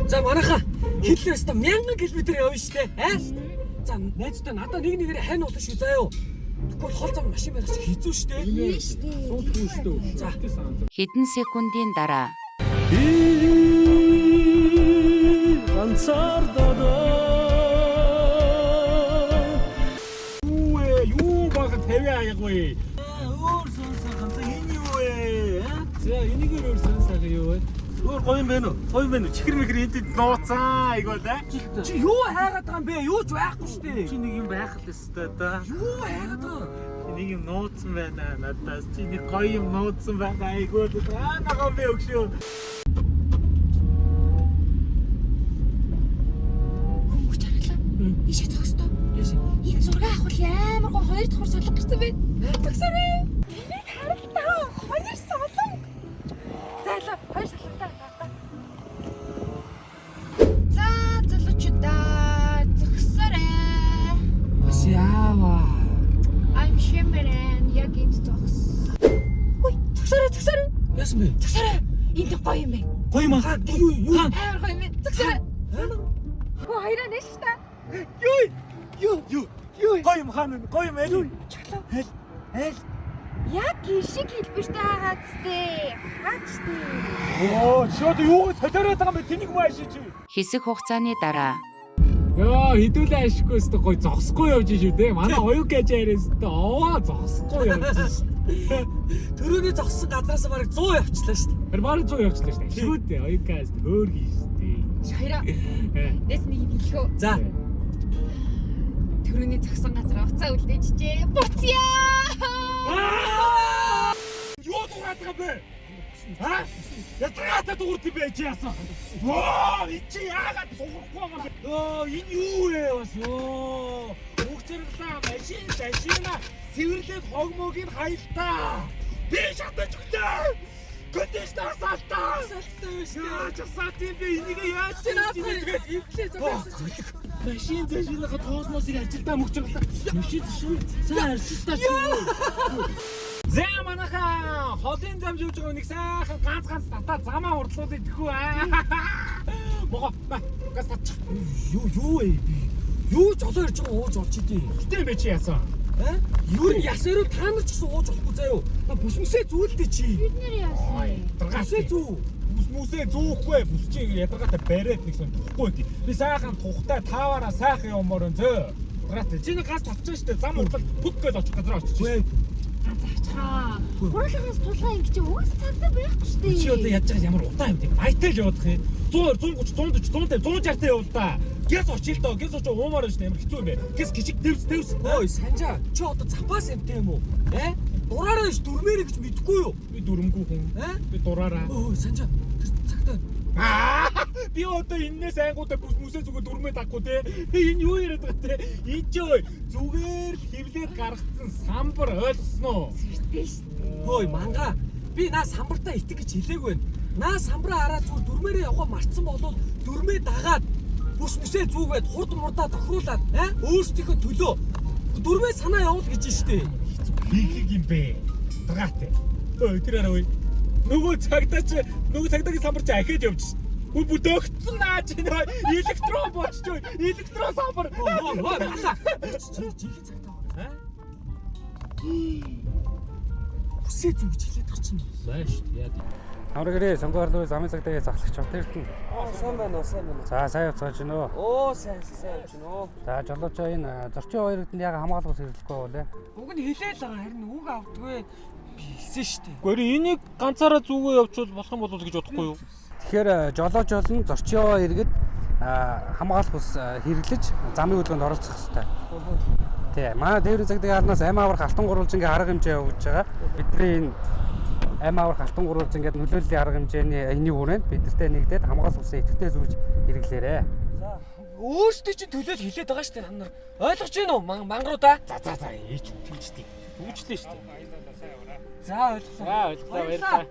За манайха хэллээс та 1000 км явна штэ. За найзтай надад нэг нэгээр хань болно шүү заяа. Тэгвэл хол зам машин барих чи хэцүү штэ. Суудгүй штэ. За хэдэн секундын дараа Юу баг тавиа аягүй. өөр сонсоо ганц энэ юу вэ? За энийгээр өөр сонсоо юу вэ? Өөр гоё юм байна уу? Гоё юм байна уу? Чихэр мэхэр энд нууцаа айгуу да. Чи юу хайгаад байгаа юм бэ? Юу ч байхгүй штэ. Чи нэг юм байх л өстой да. Юу хайгаад байгаа? Нэг юм нууцсан байна надаас. Чи нэг гоё юм нууцсан байгаа айгуу да. Нагаа би өгшөө. Хөнгөж харгалаа. Ишээ зогсдоо. Энэ зураг авах амар гоо 2 давхар солонго гарсан байна. Төгсөрөө. Энийг харалтаа 2 солонго. Зайлаа 2 солонготой гаргаа. За залуучудаа зогсороо. Бас яава. I'm shimmering яг энд зогс. Ой, зогсороо. Яасан бэ? Зогсороо. Энд гоё юм байна. Гоё маа. Юу? Амар гоё юм байна. Зогсороо. Хөө хоёроо нэш та. Юу? Гоё юм хаана? Гоё юм ээ. Чаглаа. Айл. Яг гişиг хэлбэртэй байгаа зүтэй. Хаачтэй. Оо, шууд юу солиороод байгаа юм бэ? Тэнийг маа шиж. хэсэг хугацааны дараа Яа, хідүүлээ ашиггүй өстө гоё зогсохгүй явж шүү дээ. Манай оюу гэж яриас өстө овоо зогсохгүй явж шүү. Төрөний зогссон газараас бараг 100 явчлаа штэ. Тэр бараг 100 явчлаа шүү дээ. Шүү дээ. Оюукаас хөөргий шүү дээ. Хоёроо. Дэс нэг юм хэлэхөө. За. Төрөний зогсон газар уцаа үлдээжжээ. Буцъя. Юу дугаад байгаа бэ? Ха? Ятгаатай дуурд бэ чи яасан? Воо, чи яагаад суурахгүй байгаа бэ? Оо, энэ юу вэ бас ёо. Бүгцэрлээ машина цэвэрлээд хогмогийг хаялтаа. Би шатаж өгдөө. Кондишнер салтаа. Яаж салтын би энийг яаж Тэгээд эвлээ зогссон. машин зэжлэхэ тоосмосыг ажилдаа мөгч байгаа. Машин шүү. Сайн арчилтаа чи. За манайха холын зам живж байгаа нэг сайхан ганц татаа замаа хурдлуулъя тэхүү аа. Бого гас тач. Юу вэ? Юу жолоо ирж байгаа ууж олж идэв. Гэтэ бэ чи яасан? Юу н ясааруу та нар ч гэсэн ууж болохгүй заяо. Бүсмэсээ зүүлдэ чи. Бид нэр яасан. Бүсээ зүү. Бүсмүсээ зүүхгүй бүсчийг ядаргаатай бариад нэгсэн тухгүй тий. Би сайхан тухтай тааваараа сайхан юмор зөө. Грат чи нэг газ татчих штэ зам уртал бүт гэж очих газар очиж. Заачгаа. Гурлагаас тулгаа ингэж угаас цагдаа байхгүй шүү дээ. Чи одоо яаж байгаа ямар удаан юм бэ? Айтал явах юм. 100 130 140 160 явал да. Гэс очил доо. Гэс очоо уумаар штэ ямар хэцүү юм бэ? Гэс гिचиг дэвс. Ой санжаа. Чи одоо запас юмтэй юм уу? Дураараа ш дүрмээрэ гэж мэдэхгүй юу? Би дүрмгүй хүн. Би дураараа. Ой санжаа. Тэр цагтаа. Би одоо энэс айгуудаа бүсмүсээ зүгээр дүрмээ таггүй те. Энэ юу яриад байгаа те? Энд ч зүгээр л хевлээд гаргацсан самбар ойлгосноо. Сэртэй шүү дээ. Ой манга. Би наа самбартаа итэг гэж хэлээгүй байна. Наа самбараа хараад зүгээр дүрмээрээ явах марцсан болоод дүрмээ дагаад бүсмүсээ зүгээд хурд мурдаа тохируулаад өөрсдийнхөө төлөө дүрмээ санаа явуул гэж штэ. Хийх юм бэ? Драатай. Ой тэр арай. Нөгөө цагдаагийн самбар чи ахиж явж шин. Бүр дөгцсөн наа чи нөө электрон болчихё. Электрон самбар. Жихэн цагтаа байна. Бүсээ зүгж хэлээд тах чинь. Маш яа. Хамрагэрээ сонгоорлоо замын цагтаа захлагч бат эрдэнэ. Сайн байна. За сайн явцгааж байна уу? Оо сайн явж байна уу. За жолоочоо энэ зорчин хоёрынд яг хамгаалах хэрэглэхгүй болоо. Уг нь хэлээл байгаа харин үг авдгүй. Хийсэн штэ. Гэхдээ энийг ганцаараа зүгөө явуул болох юм болов гэж бодохгүй юу? Тэгэхээр жолооч болон зорчио иргэд хамгаалах ус хэрэглэж замын хөдөлгөөнд оролцох хэрэгтэй. Тий. Манай тээврийн цагдаагийн хаалнаас амь аврах алтан гурвалжингийн арга хэмжээ өгж байгаа. Бидний энэ амь аврах алтан гурвалжин гэдэг нөлөөллийн арга хэмжээний энийг хүрээнд бидэртээ нэгдээд хамгаалах усаа идэвхтэй зүүж хэрэглээрэй. За өөрсдөө чинь төлөөл хэлээд байгаа штэ та нар. Ойлгож байна уу? Мангаруудаа. За ээч үтгэлжтэй. Үүжлээ шүү дээ. За ойлголоо. Баярлалаа.